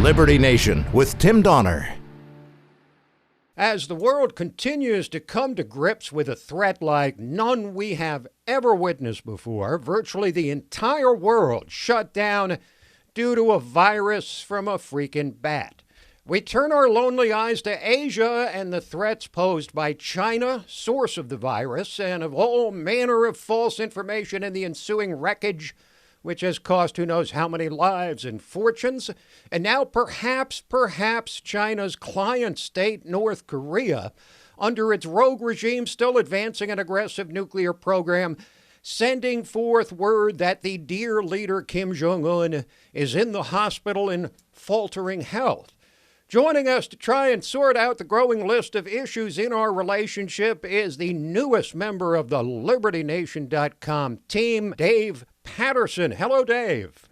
Liberty Nation with Tim Donner. As the world continues to come to grips with a threat like none we have ever witnessed before, virtually the entire world shut down due to a virus from a freaking bat. We turn our lonely eyes to Asia and the threats posed by China, source of the virus, and of all manner of false information in the ensuing wreckage, which has cost who knows how many lives and fortunes. And now perhaps China's client state, North Korea, under its rogue regime still advancing an aggressive nuclear program, sending forth word that the dear leader Kim Jong-un is in the hospital in faltering health. Joining us to try and sort out the growing list of issues in our relationship is the newest member of the LibertyNation.com team, Dave Patterson. Hello, Dave.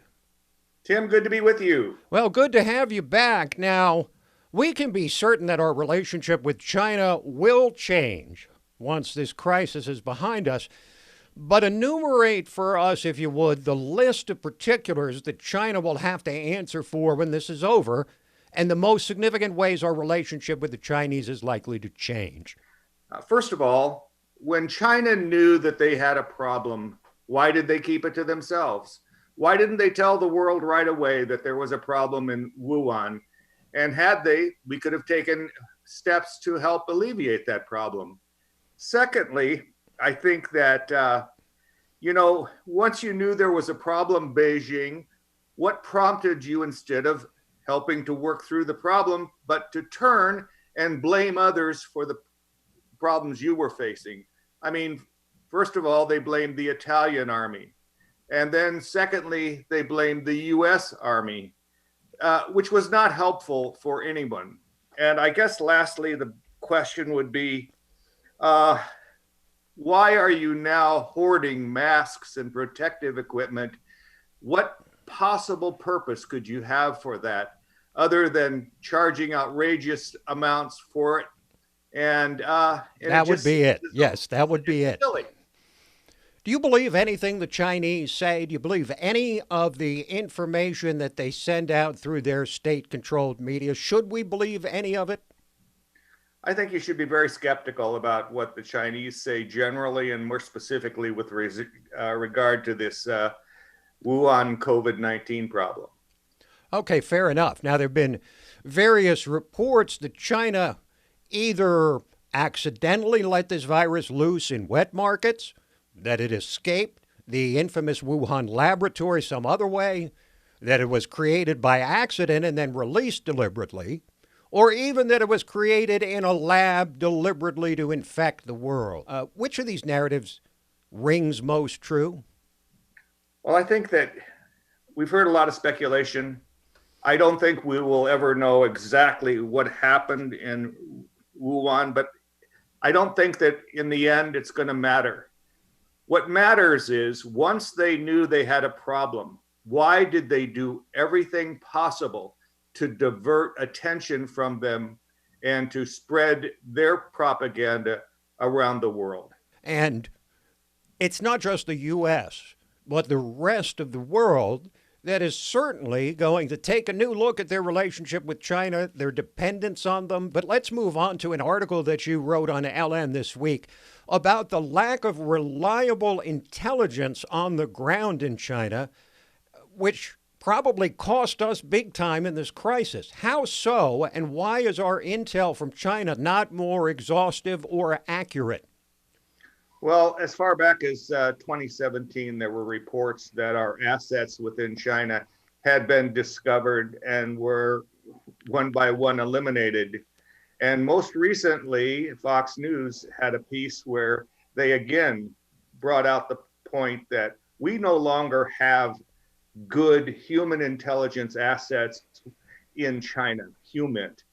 Tim, good to be with you. Well, good to have you back. Now, we can be certain that our relationship with China will change once this crisis is behind us. But enumerate for us, if you would, the list of particulars that China will have to answer for when this is over, and the most significant ways our relationship with the Chinese is likely to change. First of all, when China knew that they had a problem, why did they keep it to themselves? Why didn't they tell the world right away that there was a problem in Wuhan? And had they, we could have taken steps to help alleviate that problem. Secondly, I think that, once you knew there was a problem, Beijing, what prompted you, instead of helping to work through the problem, but to turn and blame others for the problems you were facing? I mean, first of all, they blamed the Italian army. And then secondly, they blamed the US Army, which was not helpful for anyone. And I guess lastly, the question would be, why are you now hoarding masks and protective equipment? What possible purpose could you have for that other than charging outrageous amounts for it? And that would be it. Yes, that would be it. Silly. Do you believe anything the Chinese say? Do you believe any of the information that they send out through their state-controlled media? Should we believe any of it? I think you should be very skeptical about what the Chinese say generally, and more specifically with regard to this Wuhan COVID-19 problem. Okay, fair enough. Now, there have been various reports that China either accidentally let this virus loose in wet markets, that it escaped the infamous Wuhan laboratory some other way, that it was created by accident and then released deliberately, or even that it was created in a lab deliberately to infect the world. Which of these narratives rings most true? Well, I think that we've heard a lot of speculation. I don't think we will ever know exactly what happened in Wuhan, but I don't think that in the end it's going to matter. What matters is, once they knew they had a problem, why did they do everything possible to divert attention from them and to spread their propaganda around the world? And it's not just the U.S., but the rest of the world that is certainly going to take a new look at their relationship with China, their dependence on them. But let's move on to an article that you wrote on LN this week about the lack of reliable intelligence on the ground in China, which probably cost us big time in this crisis. How so, and why is our intel from China not more exhaustive or accurate? Well, as far back as 2017, there were reports that our assets within China had been discovered and were one by one eliminated. And most recently, Fox News had a piece where they again brought out the point that we no longer have good human intelligence assets in China, HUMINT.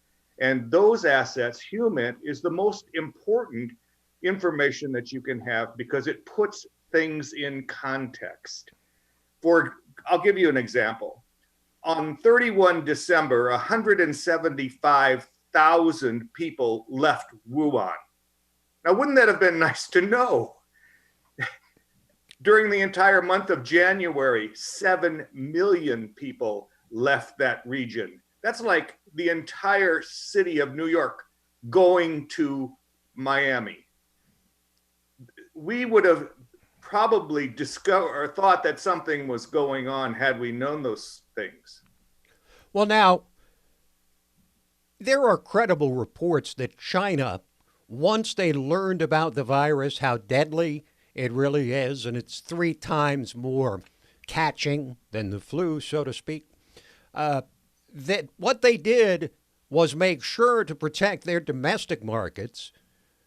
And those assets, HUMINT, is the most important information that you can have because it puts things in context. I'll give you an example. On 31 December, 175,000 people left Wuhan. Now, wouldn't that have been nice to know? During the entire month of January, 7 million people left that region. That's like the entire city of New York going to Miami. We would have probably discovered or thought that something was going on had we known those things. Well, now, there are credible reports that China, once they learned about the virus, how deadly it really is, and it's 3 times more catching than the flu, so to speak, that what they did was make sure to protect their domestic markets.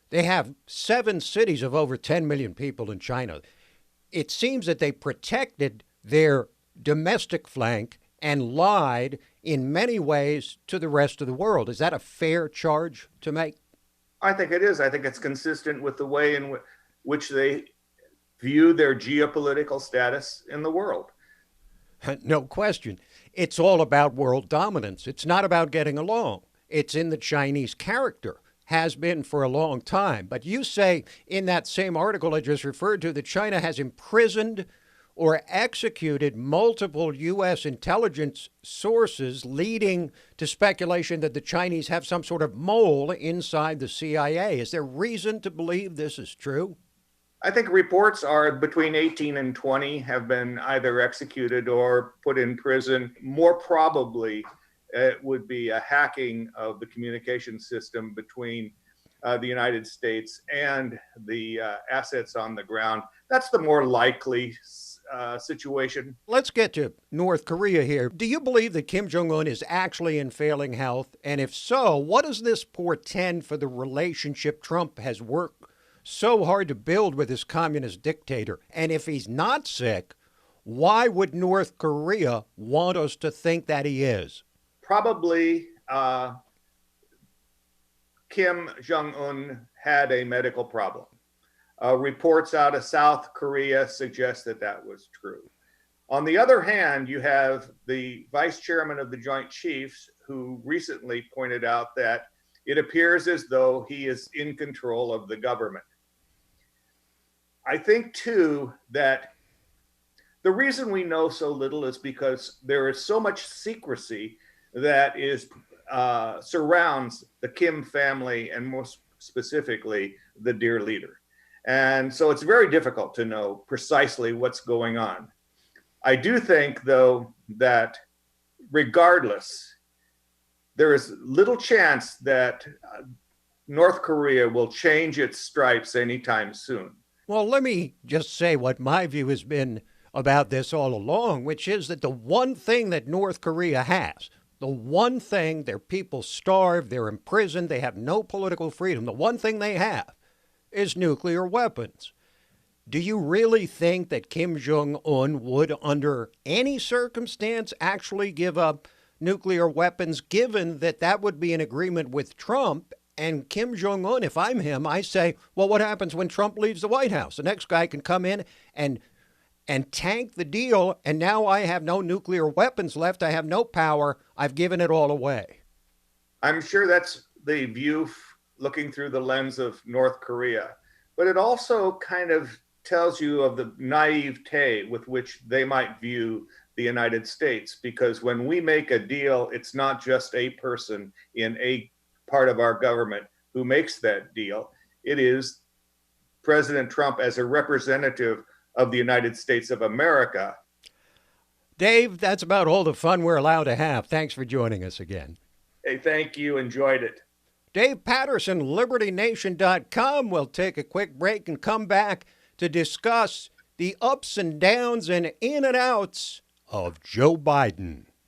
They have 7 cities of over 10 million people in China. It seems that they protected their domestic flank and lied in many ways to the rest of the world. Is that a fair charge to make? I think it is. I think it's consistent with the way in which they view their geopolitical status in the world. No question. It's all about world dominance. It's not about getting along. It's in the Chinese character, has been for a long time. But you say in that same article I just referred to that China has imprisoned or executed multiple U.S. intelligence sources, leading to speculation that the Chinese have some sort of mole inside the CIA. Is there reason to believe this is true? I think reports are between 18 and 20 have been either executed or put in prison. More probably, it would be a hacking of the communication system between the United States and the assets on the ground. That's the more likely situation. Let's get to North Korea here. Do you believe that Kim Jong-un is actually in failing health? And if so, what does this portend for the relationship Trump has worked so hard to build with his communist dictator? And if he's not sick, why would North Korea want us to think that he is? Probably Kim Jong-un had a medical problem. Reports out of South Korea suggest that that was true. On the other hand, you have the vice chairman of the Joint Chiefs who recently pointed out that it appears as though he is in control of the government. I think, too, that the reason we know so little is because there is so much secrecy that is surrounds the Kim family and most specifically the dear leader. And so it's very difficult to know precisely what's going on. I do think, though, that regardless, there is little chance that North Korea will change its stripes anytime soon. Well, let me just say what my view has been about this all along, which is that the one thing that North Korea has, the one thing, their people starve, they're imprisoned, they have no political freedom, the one thing they have is nuclear weapons. Do you really think that Kim Jong-un would, under any circumstance, actually give up nuclear weapons, given that that would be an agreement with Trump? And Kim Jong-un, if I'm him, I say, well, what happens when Trump leaves the White House? The next guy can come in and tank the deal, and now I have no nuclear weapons left. I have no power. I've given it all away. I'm sure that's the view looking through the lens of North Korea. But it also kind of tells you of the naivete with which they might view the United States. Because when we make a deal, it's not just a person in a part of our government who makes that deal. It is President Trump as a representative of the United States of America. Dave, that's about all the fun we're allowed to have. Thanks for joining us again. Hey, thank you. Enjoyed it. Dave Patterson, LibertyNation.com. We'll take a quick break and come back to discuss the ups and downs and in and outs of Joe Biden.